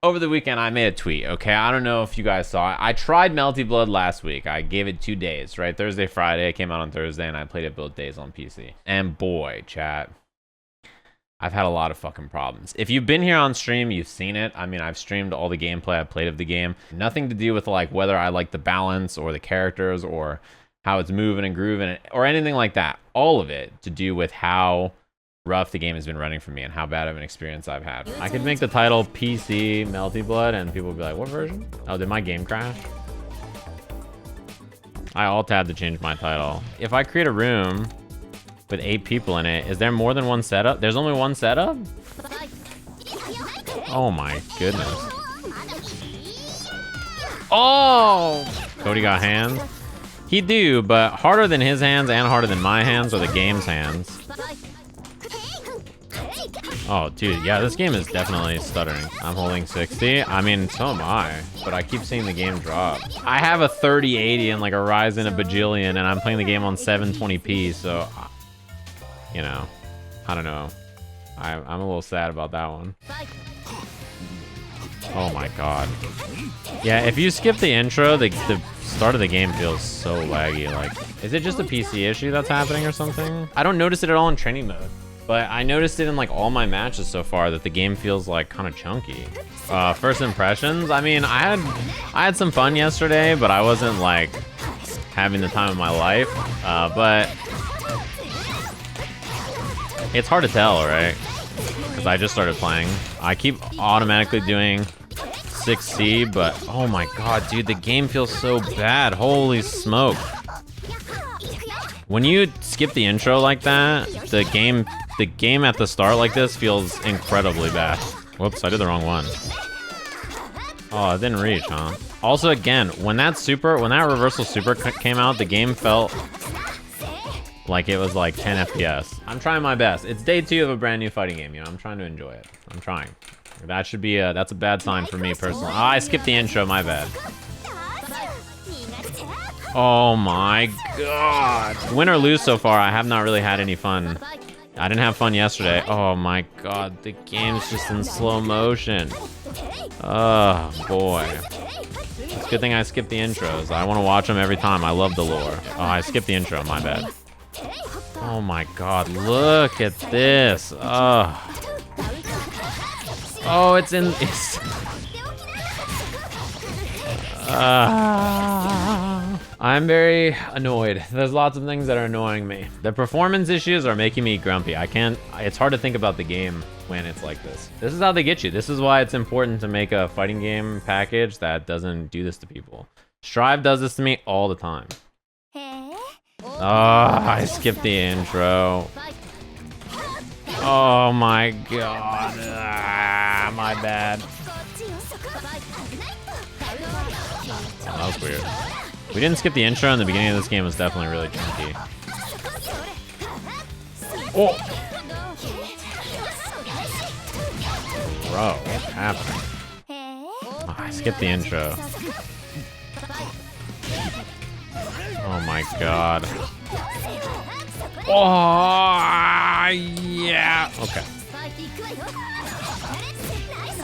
Over the weekend, I made a tweet, okay? I don't know if you guys saw it. I tried Melty Blood last week. I gave it 2 days, right? Thursday, Friday. It came out on Thursday, and I played it both days on PC. And boy, chat, I've had a lot of fucking problems. If you've been here on stream, you've seen it. I mean, I've streamed all the gameplay I've played of the game. Nothing to do with, like, whether I like the balance or the characters or how it's moving and grooving or anything like that. All of it to do with how rough the game has been running for me and how bad of an experience I've had. I could make the title PC Melty Blood and people would be like, what version? Oh, did my game crash? I alt-tab to change my title. If I create a room with 8 people in it, is there more than one setup? There's only one setup? Oh my goodness. Oh! Cody got hands? He do, but harder than his hands and harder than my hands are the game's hands. Oh, dude, yeah, this game is definitely stuttering. I'm holding 60. I mean, so am I, but I keep seeing the game drop. I have a 3080 and like a Ryzen a bajillion, and I'm playing the game on 720p, so, you know, I don't know. I'm a little sad about that one. Oh my god. Yeah, if you skip the intro, the start of the game feels so laggy. Like, is it just a PC issue that's happening or something? I don't notice it at all in training mode. But I noticed it in like all my matches so far that the game feels like kind of chunky. First impressions, I mean, I had some fun yesterday, but I wasn't like having the time of my life. But it's hard to tell, right? Because I just started playing. I keep automatically doing 6C, but oh my god, dude, the game feels so bad. Holy smoke. When you skip the intro like that, the game at the start like this feels incredibly bad. Whoops, I did the wrong one. Oh, it didn't reach, huh? Also, again, when that reversal super came out, the game felt like it was like 10 FPS. I'm trying my best. It's day 2 of a brand new fighting game, you know? I'm trying to enjoy it. I'm trying. That should be that's a bad sign for me personally. Oh, I skipped the intro, my bad. Oh my god. Win or lose so far, I have not really had any fun. I didn't have fun yesterday. Oh my god, the game's just in slow motion. Oh boy. It's a good thing I skipped the intros. I want to watch them every time. I love the lore. Oh, I skipped the intro, my bad. Oh my god, look at this. Oh, it's in... I'm very annoyed. There's lots of things that are annoying me. The performance issues are making me grumpy. It's hard to think about the game when it's like this. This is how they get you. This is why it's important to make a fighting game package that doesn't do this to people. Strive does this to me all the time. Oh, I skipped the intro. Oh my god. My bad. Oh, that was weird. We didn't skip the intro, and the beginning of this game was definitely really chunky. Oh! Bro, what's happening? Oh, I skipped the intro. Oh my god. Oh, yeah! Okay.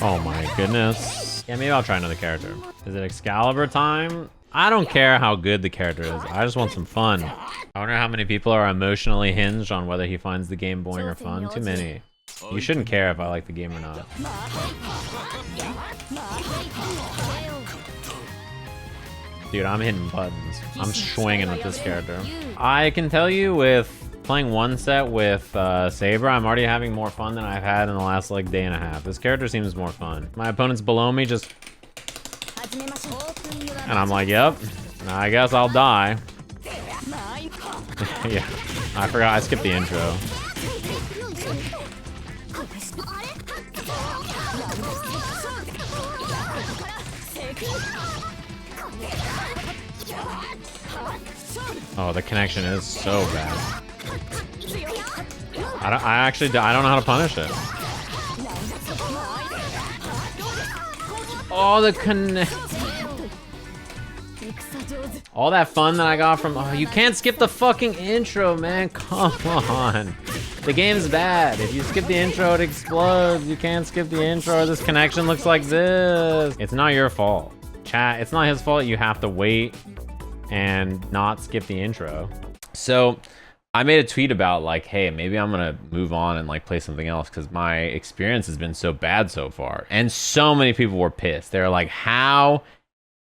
Oh my goodness. Yeah, maybe I'll try another character. Is it Excalibur time? I don't care how good the character is. I just want some fun. I wonder how many people are emotionally hinged on whether he finds the game boring or fun. Too many. You shouldn't care if I like the game or not. Dude, I'm hitting buttons. I'm swinging with this character. I can tell you with playing one set with Saber, I'm already having more fun than I've had in the last like day and a half. This character seems more fun. My opponent's below me just... And I'm like, yep, I guess I'll die. Yeah, I forgot I skipped the intro. Oh, the connection is so bad. I don't know how to punish it. Oh, the connect. All that fun that I got from... Oh, you can't skip the fucking intro, man. Come on. The game's bad. If you skip the intro, it explodes. You can't skip the intro. This connection looks like this. It's not your fault. Chat, it's not his fault. You have to wait and not skip the intro. So I made a tweet about like, hey, maybe I'm gonna move on and like play something else because my experience has been so bad so far. And so many people were pissed. They're like, how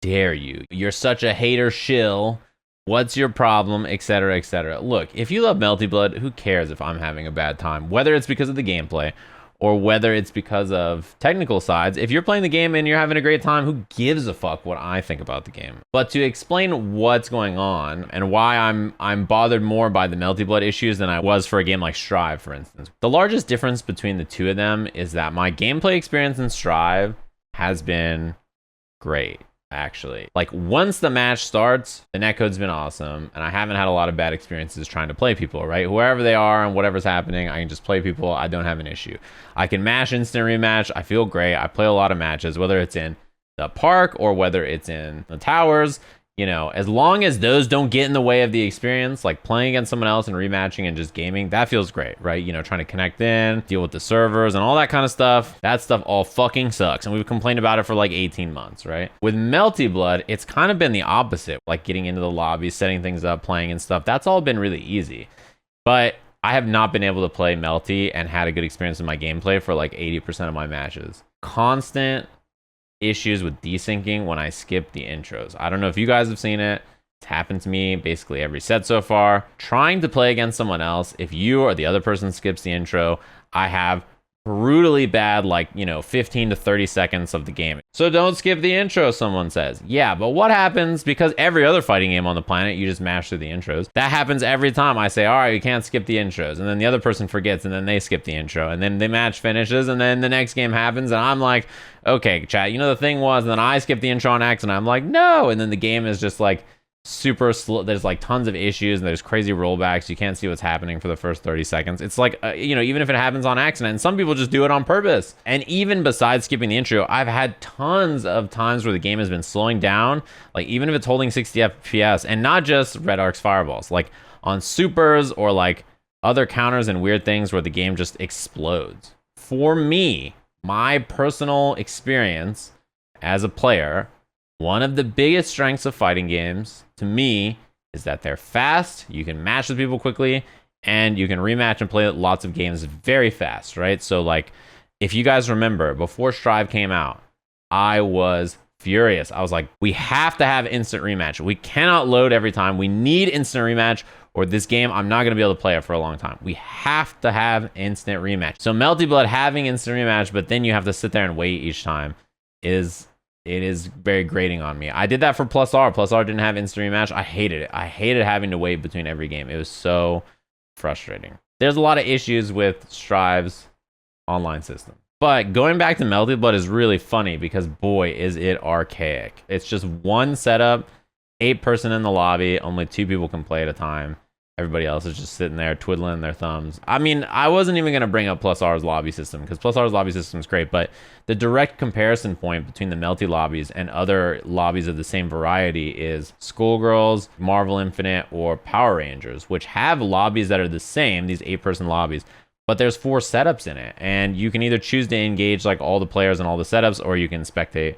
dare you? You're such a hater shill. What's your problem, etc., etc. Look, if you love Melty Blood, who cares if I'm having a bad time? Whether it's because of the gameplay or whether it's because of technical sides. If you're playing the game and you're having a great time, who gives a fuck what I think about the game? But to explain what's going on and why I'm bothered more by the Melty Blood issues than I was for a game like Strive, for instance. The largest difference between the two of them is that my gameplay experience in Strive has been great. Actually, like once the match starts, the netcode's been awesome, and I haven't had a lot of bad experiences trying to play people, right? Whoever they are and whatever's happening, I can just play people. I don't have an issue. I can mash instant rematch. I feel great. I play a lot of matches, whether it's in the park or whether it's in the towers. You know, as long as those don't get in the way of the experience, like playing against someone else and rematching and just gaming, that feels great, right? You know, trying to connect in, deal with the servers and all that kind of stuff. That stuff all fucking sucks. And we've complained about it for like 18 months, right? With Melty Blood, it's kind of been the opposite, like getting into the lobby, setting things up, playing and stuff. That's all been really easy. But I have not been able to play Melty and had a good experience in my gameplay for like 80% of my matches. Constant issues with desyncing when I skip the intros. I don't know if you guys have seen it. It's happened to me basically every set so far. Trying to play against someone else, if you or the other person skips the intro, I have brutally bad, like, you know, 15 to 30 seconds of the game. So don't skip the intro, someone says. Yeah, but what happens, because every other fighting game on the planet, you just mash through the intros. That happens every time I say, all right, you can't skip the intros. And then the other person forgets, and then they skip the intro. And then the match finishes, and then the next game happens, and I'm like, okay, chat, you know, the thing was, and then I skip the intro on accident. I'm like, no. And then the game is just like, super slow. There's like tons of issues and there's crazy rollbacks. You can't see what's happening for the first 30 seconds. It's like, you know, even if it happens on accident, and some people just do it on purpose. And even besides skipping the intro, I've had tons of times where the game has been slowing down, like even if it's holding 60 FPS, and not just Red Arc's fireballs, like on supers or like other counters and weird things where the game just explodes. For me, my personal experience as a player, one of the biggest strengths of fighting games to me is that they're fast, you can match with people quickly, and you can rematch and play lots of games very fast, right? So like, if you guys remember, before Strive came out, I was furious. I was like, we have to have instant rematch. We cannot load every time. We need instant rematch, or this game, I'm not going to be able to play it for a long time. We have to have instant rematch. So Melty Blood having instant rematch, but then you have to sit there and wait each time it is very grating on me. I did that for Plus R. Plus R didn't have instant rematch. I hated it. I hated having to wait between every game. It was so frustrating. There's a lot of issues with Strive's online system. But going back to Melty Blood is really funny because boy, is it archaic. It's just one setup, 8-person in the lobby, only 2 people can play at a time. Everybody else is just sitting there twiddling their thumbs. I mean, I wasn't even going to bring up Plus R's lobby system because Plus R's lobby system is great, but the direct comparison point between the Melty lobbies and other lobbies of the same variety is Skullgirls, Marvel Infinite, or Power Rangers, which have lobbies that are the same, these 8-person lobbies, but there's 4 setups in it, and you can either choose to engage like all the players and all the setups, or you can spectate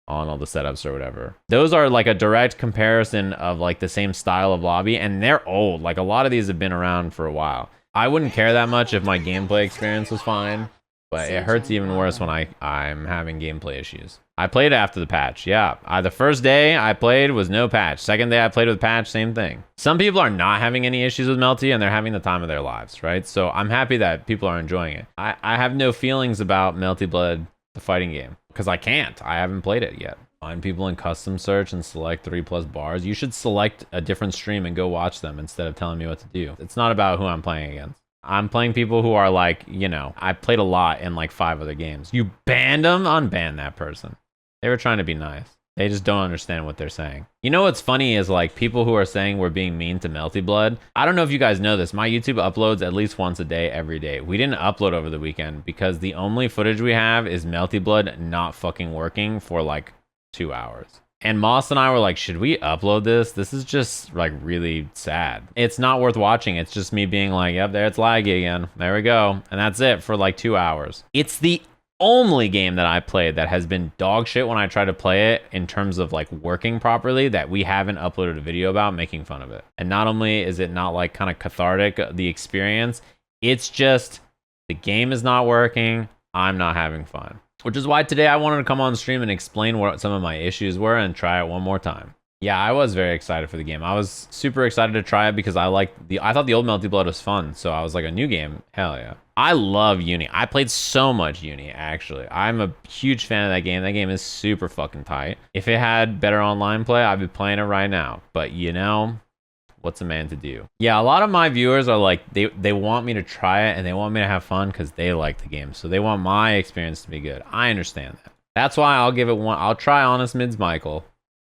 on all the setups or whatever. Those are like a direct comparison of like the same style of lobby, and they're old. Like a lot of these have been around for a while. I wouldn't care that much if my gameplay experience was fine, but it hurts even worse when I'm having gameplay issues. I played after the patch, yeah. The first day I played was no patch. Second day I played with patch, same thing. Some people are not having any issues with Melty and they're having the time of their lives, right? So I'm happy that people are enjoying it. I have no feelings about Melty Blood, the fighting game, because I can't. I haven't played it yet. Find people in custom search and select 3+ bars. You should select a different stream and go watch them instead of telling me what to do. It's not about who I'm playing against. I'm playing people who are like, you know, I played a lot in like 5 other games. You banned them? Unban that person. They were trying to be nice. They just don't understand what they're saying. You know what's funny is like people who are saying we're being mean to Melty Blood. I don't know if you guys know this. My YouTube uploads at least once a day, every day. We didn't upload over the weekend because the only footage we have is Melty Blood not fucking working for like 2 hours. And Moss and I were like, should we upload this? This is just like really sad. It's not worth watching. It's just me being like, yep, there it's laggy again. There we go. And that's it for like 2 hours. It's the only game that I played that has been dog shit when I try to play it in terms of like working properly that we haven't uploaded a video about making fun of it. And not only is it not like kind of cathartic, the experience, it's just the game is not working. I'm not having fun. Which is why today I wanted to come on stream and explain what some of my issues were and try it one more time. Yeah, I was very excited for the game. I was super excited to try it because I thought the old Melty Blood was fun. So I was like, a new game, hell yeah. I love Uni. I played so much Uni, actually. I'm a huge fan of that game. That game is super fucking tight. If it had better online play, I'd be playing it right now. But you know, what's a man to do? Yeah, a lot of my viewers are like, they want me to try it and they want me to have fun because they like the game. So they want my experience to be good. I understand that. That's why I'll give it one. I'll try Honest Mids Michael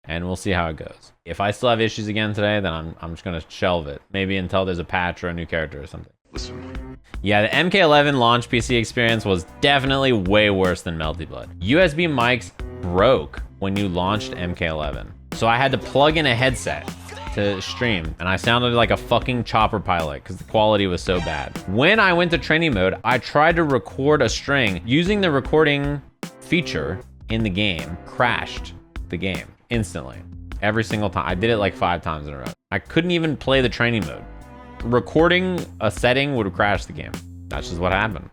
and we'll see how it goes. If I still have issues again today, then I'm just gonna shelve it. Maybe until there's a patch or a new character or something. Listen. Yeah, the MK11 launch PC experience was definitely way worse than Melty Blood. USB mics broke when you launched MK11. So I had to plug in a headset to stream and I sounded like a fucking chopper pilot because the quality was so bad. When I went to training mode, I tried to record a string using the recording feature in the game, crashed the game instantly. Every single time. I did it like 5 times in a row. I couldn't even play the training mode. Recording a setting would crash the game. That's just what happened.